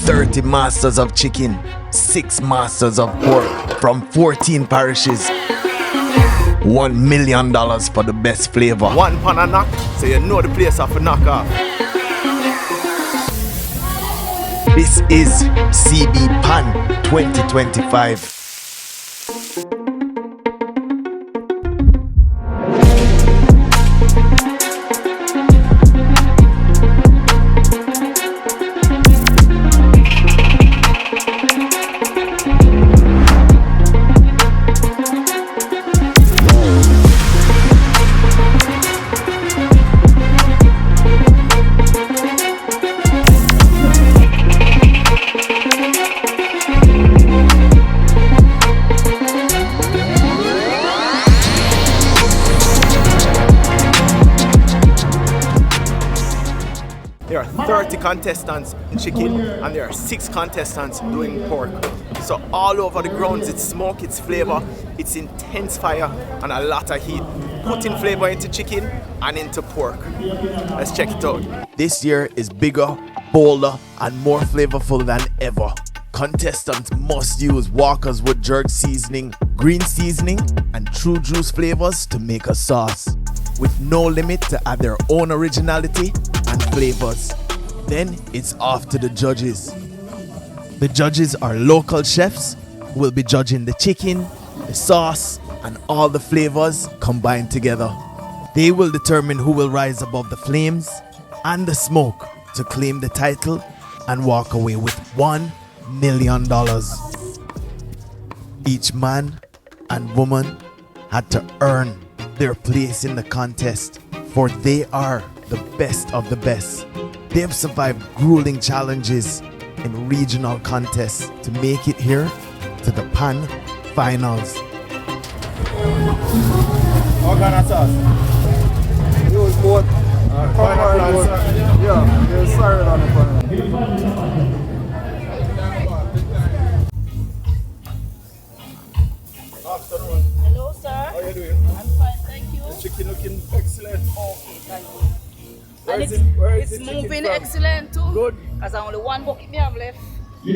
30 masters of chicken, 6 masters of pork from 14 parishes. $1 million for the best flavor. One pan a knock, so you know the place have to knock off. This is CB Pan 2025. There are 30 contestants in chicken and there are 6 contestants doing pork. So all over the grounds it's smoke, it's flavor, it's intense fire and a lot of heat. Putting flavor into chicken and into pork. Let's check it out. This year is bigger, bolder, and more flavorful than ever. Contestants must use Walker's Wood jerk seasoning, green seasoning, and true juice flavors to make a sauce, with no limit to add their own originality and flavors. Then it's off to the judges. The judges are local chefs who will be judging the chicken, the sauce, and all the flavors combined together. They will determine who will rise above the flames and the smoke to claim the title and walk away with $1 million. Each man and woman had to earn their place in the contest, for they are the best of the best. They have survived grueling challenges in regional contests to make it here to the Pan Finals. What kind of sauce? Use both. Yeah, there's sorry on the pan. Afternoon. Hello, sir. How are you doing? I'm fine, thank you. The chicken looking excellent. Okay, thank you. Where And is it? Where is it's the chicken moving from? excellent too. Good. Because I only 1 bucket me have left. So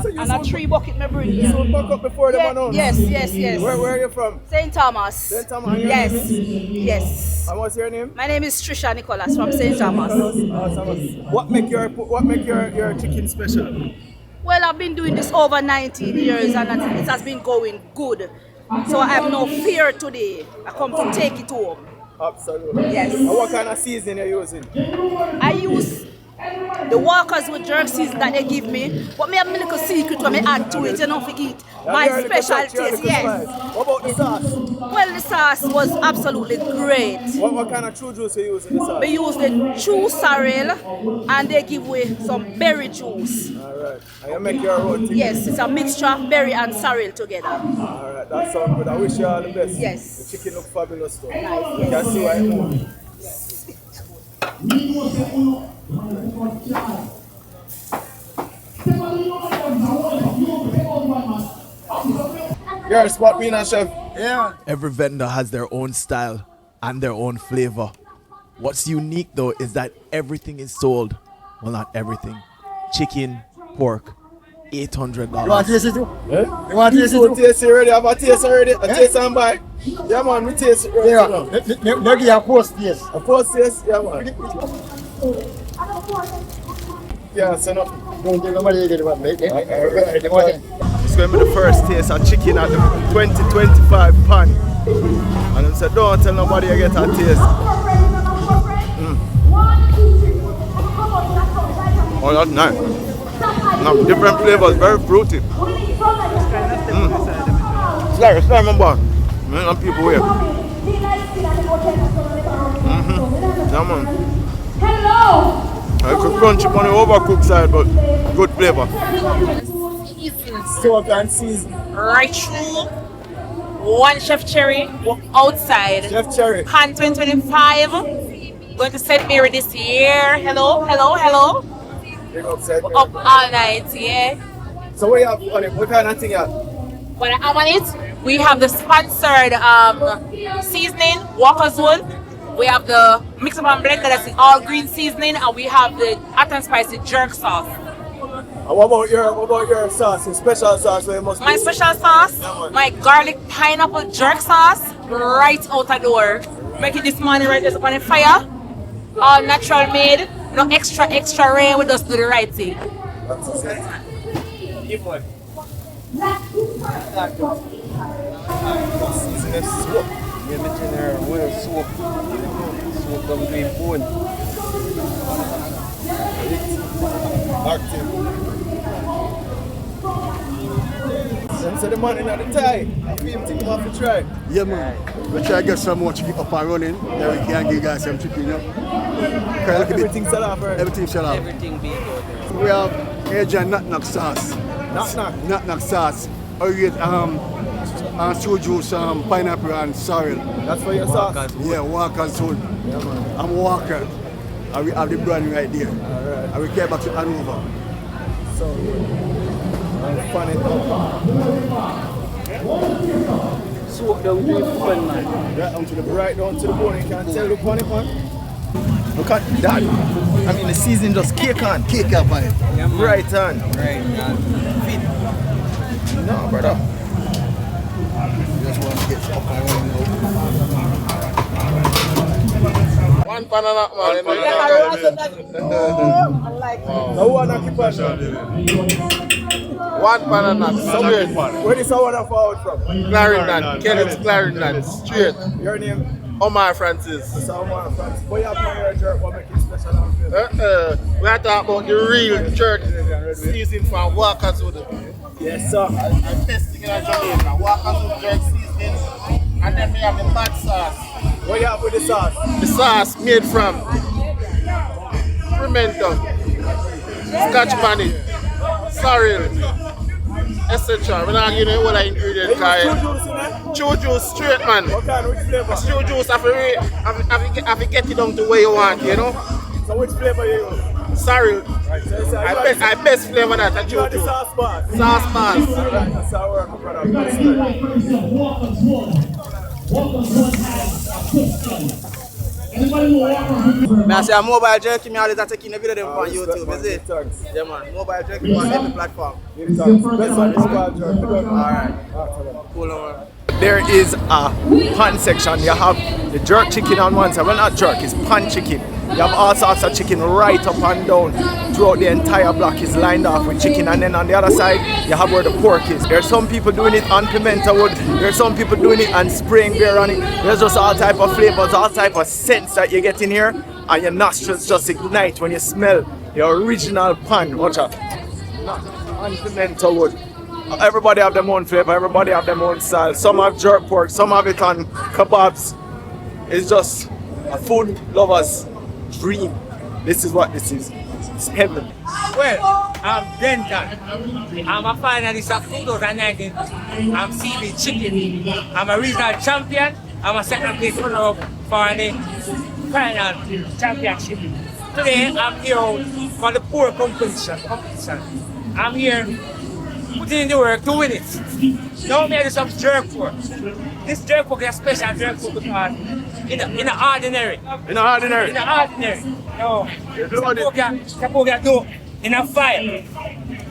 you And a 3 bucket me bring here. soon pack up before the man on? Yes, yes, yes. Where are you from? St. Thomas. St. Thomas, and your Yes, name? yes. And what's your name? My name is Trisha Nicholas from St. Thomas. What make your chicken special? Well, I've been doing this over 19 years and it has been going good. So I have no fear today. I come to take it home. Absolutely. Yes. And what kind of seasoning are you using? I use the Walker's Wood jerk season that they give me, but me have a little secret when me add to it, you know, forget my special taste, yes. What about the sauce? Well, the sauce was absolutely great. What kind of true juice are you using in the sauce? We use the true sorrel and they give away some berry juice. Alright. And you make your own thing? Yes, it's a mixture of berry and sorrel together. Alright, that sounds good. I wish you all the best. Yes. The chicken look fabulous though. Nice, You can see why it moves. You're a spot winner, chef. Yeah. Every vendor has their own style and their own flavor. What's unique though is that everything is sold. Well, not everything. Chicken, pork, $800. You want to taste it too? Eh? You want to taste it You too? taste it already? Have a taste already? A taste and buy? Yeah man, we taste it Yeah. right now. They'll give you a post taste. A first taste? Yeah man. Yeah, so no. Don't take nobody to get one, mate. They want it. It's going to be the first taste of chicken at the 2025 Pan. And I said, don't tell nobody you get a taste. Oh, that's nice. No, different flavors, very fruity. It's like remember. Many people here. Yeah, man. Hello! I could crunch it on the overcooked side, but good flavor. Salt and season. Right through. One Chef Cherry outside. Chef Cherry. Pan 2025. Going to St. Mary this year. Hello, hello, hello. Big upside. We're up all night, yeah. So what you have on it? What kind of thing you have? When I am on it, we have the sponsored seasoning, Walker's Wood. We have the mix up and blend, that's the all green seasoning, and we have the hot and spicy jerk sauce. And what about your sauce? Your special sauce where you must My be? special sauce, my garlic pineapple jerk sauce, right out the door. Make it this morning right there on the fire. All natural made, no extra rain, we just do the right thing. Season soap. Yeah, me general well soap. Soap them green bone. Active. Them say the man in the tie. I feel him think off to try. Yeah, man. We try to get some more chicken up and running. Then we can give you guys some chicken, you know. Everything sell off, right? Everything shut off. Everything being out there. We have Asian knock sauce. Knock sauce. Or you get soy juice, pineapple and sorrel. That's for your sauce. Yeah, Walker's Hood. Yeah, man. I'm Walker. And we have the brand right there. Alright. And we came back to Hanover. So good. And fun it up. Soap them green bone, man. Right down to the bone. You can tell the funny man. Look at that. I mean, the season just cake on. Cake up on it. Yeah, man. Right on. Right, man. Fit. No, brother. Just want to get up and running now. One banana, man. No one occupation. One banana. Straight. Where is our water forward from? Clarendon. Kenneth Clarendon. Straight. Your name? Omar Francis. So Omar Francis. What you have on your jerk? What make it special and good? We are talking about the real church season from Walker's Hood. Yes, sir. I'm testing in Jamaica. Walker's Hood jerk season. And then we have the bad sauce. What you have with the sauce? The sauce made from pimento, scotch bonnet, sorrel, etc. We're not giving you all the ingredients. Two juice in there? Chew juice straight, man. What kind? Which flavor? Chew juice, have to get it down to where you want, you know? So which flavor you use? Sorrel. Right, so it's I best flavor that. you are the Chew sauce bar. sauce bars. Alright, that's how we're brother. I say a mobile jerky, me always taking a video them on YouTube, is it? Thanks. Yeah man, mobile jerky on every platform. Best one is called jerk. Alright, Cool, man. There is a pan section. You have the jerk chicken on one side. Well, not jerk, it's pan chicken. You have all sorts of chicken right up and down throughout the entire block is lined off with chicken, and then on the other side you have where the pork is. There's some people doing it on pimento wood, there's some people doing it on spraying beer on it. There's just all type of flavors, all type of scents that you get in here, and your nostrils just ignite when you smell your original pan. Watch out. On pimento wood. Everybody have their own flavor, everybody have their own style. Some have jerk pork, some have it on kebabs. It's just a food lover's dream. This is what this is. It's heaven. Well, I'm Denton. I'm a finalist of 2019. I'm CB Chicken. I'm a regional champion. I'm a second place runner-up for the final championship. Today, I'm here for the poor competition. I'm here putting in the work to win it. Now, me do some jerk pork. This jerk pork is a special jerk pork because in the ordinary. In the ordinary. In the ordinary. No, the pork you do in a fire.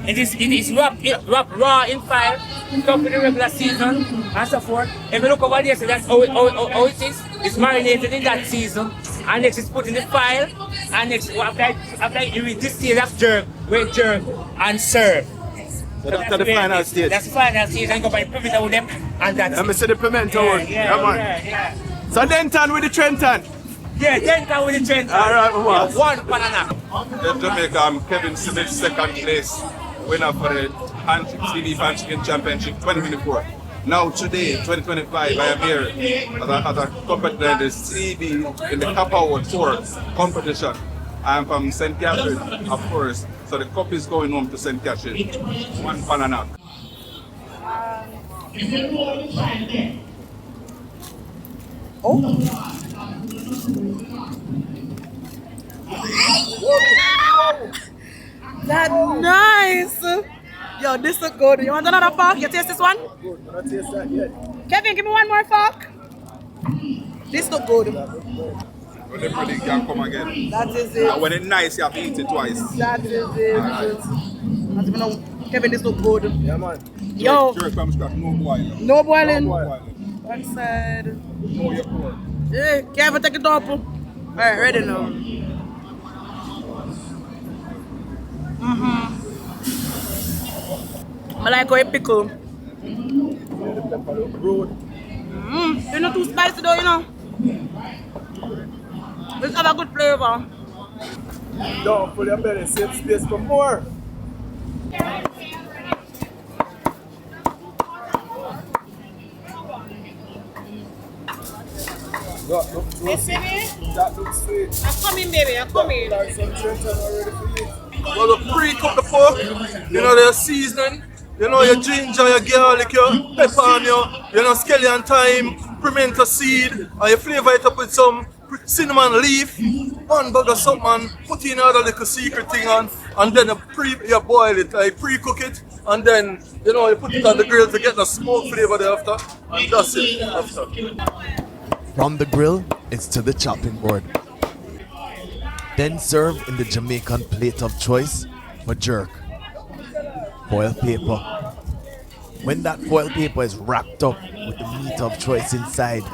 It is wrapped raw in fire, come in the regular season and so forth. If you look over there, so that's how it is. It's marinated in that season. And next it's put in the fire. And next after you read this stage of jerk, wait jerk and serve. So that's the final stage. That's the final stage and go by pimento with them and that's Let me see the pimento wood. yeah. So Denton with the Trenton. Yeah, Denton with the Trenton. Alright, Mama. One banana. In Jamaica, I'm Kevin Simmons, second place winner for the CB Pan Chicken Championship 2024. Now today, 2025, I am here as a competitor in the CB in the Cup Award 4 competition. I'm from St. Catherine, of course, so the cup is going home to St. Catherine. One banana. That's nice. Yo, this is good. You want another fork? You taste this one? Good, but I taste that yet. Kevin, give me one more fork. This look good. When the pretty can come again. That is it. And when it's nice, you have to eat it twice. That is it. Alright. As if you know, Kevin, this look good. Yeah, man. Yo. Jerk from scratch, no boiling. No boiling. No boiling. One side. No, you're poor. Yeah, Kevin, take it up. Alright, ready now. I like how it pickle. It's not too spicy though, you know. It's have a good flavor. Don't put your belly, save space for more. That looks juicy. That looks sweet. I'm coming, baby. I'm coming. Like some Trenton already for you. Well, the pre-cook the pork, you know, the seasoning, you know, your ginger, your garlic, your pepper, and your, you know, scallion thyme, pimento seed, and you flavor it up with some cinnamon leaf, one bag of something, and put in another little secret thing on, and then you boil it, like pre-cook it, and then, you know, you put it on the grill to get the smoke flavor thereafter, and that's it after. From the grill, it's to the chopping board. Then serve in the Jamaican plate of choice for jerk. Foil paper. When that foil paper is wrapped up with the meat of choice inside,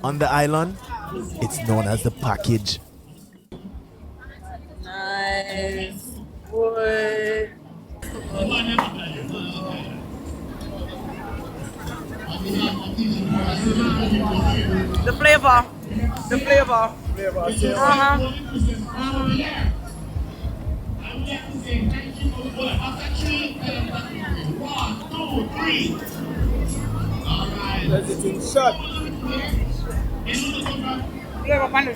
on the island, it's known as the package. Nice. Boy. The flavor. The flavor. Let it in shot. Flavor upon the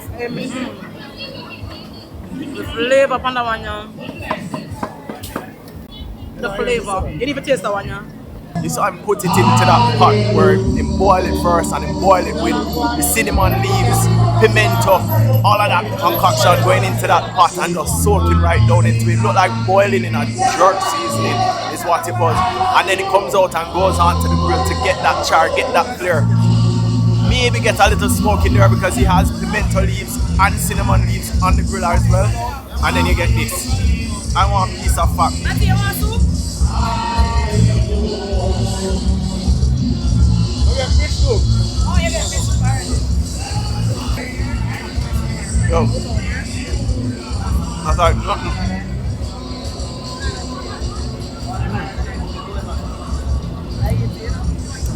flavor upon the one, yeah. The flavor. You didn't even taste that one, yeah. This time put it into that pot where they boil it first and then boil it with the cinnamon leaves, pimento, all of that concoction going into that pot and just soaking right down into it. Look like boiling in a jerk seasoning is what it was. And then it comes out and goes onto the grill to get that char, get that flare. Maybe get a little smoke in there because he has pimento leaves and cinnamon leaves on the grill as well. And then you get this. I want a piece of fat. Yo, that's like nothing.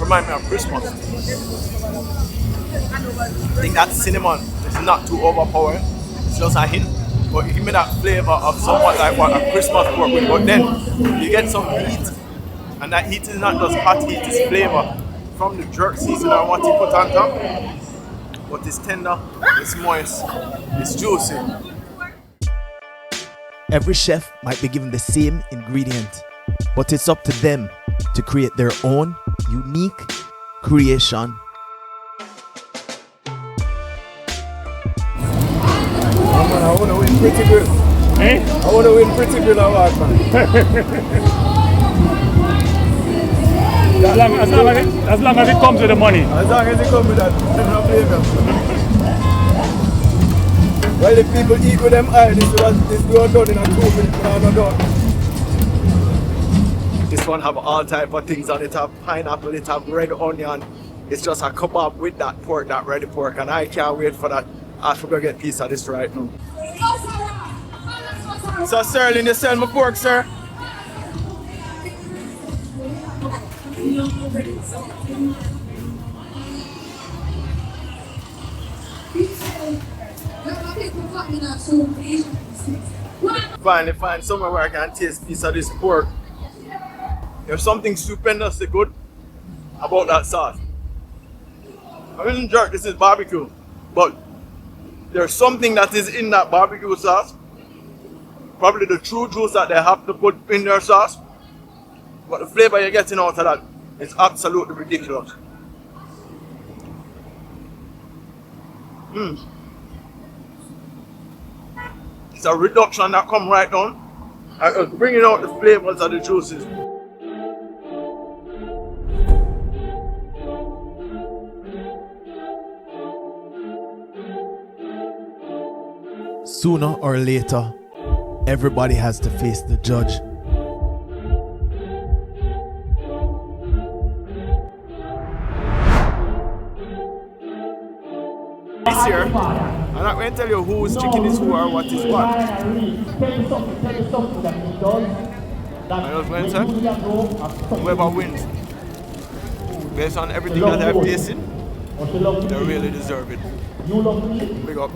Remind me of Christmas. I think that cinnamon is not too overpowering. It's just a hint, but you give me that flavor of somewhat like what a Christmas pork with. But then you get some heat, and that heat is not just hot heat; it's flavor from the jerk season and what you put on top. But it's tender, it's moist, it's juicy. Every chef might be given the same ingredient, but it's up to them to create their own unique creation. I want to win pretty good. Eh? I want to win pretty good award, man. As long as it comes with the money. As long as it comes with that, there's no flavor. Well, if people eat with them eyes, this go done in a 2 minutes, no done. This one have all type of things on it. It have pineapple, it have red onion. It's just a kebab with that pork, that ready pork, and I can't wait for that. I have to go get a piece of this right now. So Sterling, you sell my pork, sir? Finally find somewhere where I can taste a piece of this pork. There's something stupendously good about that sauce. I mean, jerk, this is barbecue, but there's something that is in that barbecue sauce. Probably the true juice that they have to put in their sauce. But the flavor you're getting out of that is absolutely ridiculous. It's a reduction that come right down. And it's bringing out the flavors of the juices. Sooner or later, everybody has to face the judge. This year, I'm not going to tell you whose chicken is who or what is what. I was going to say, whoever wins, based on everything that I've tasted, they really deserve it. Big up.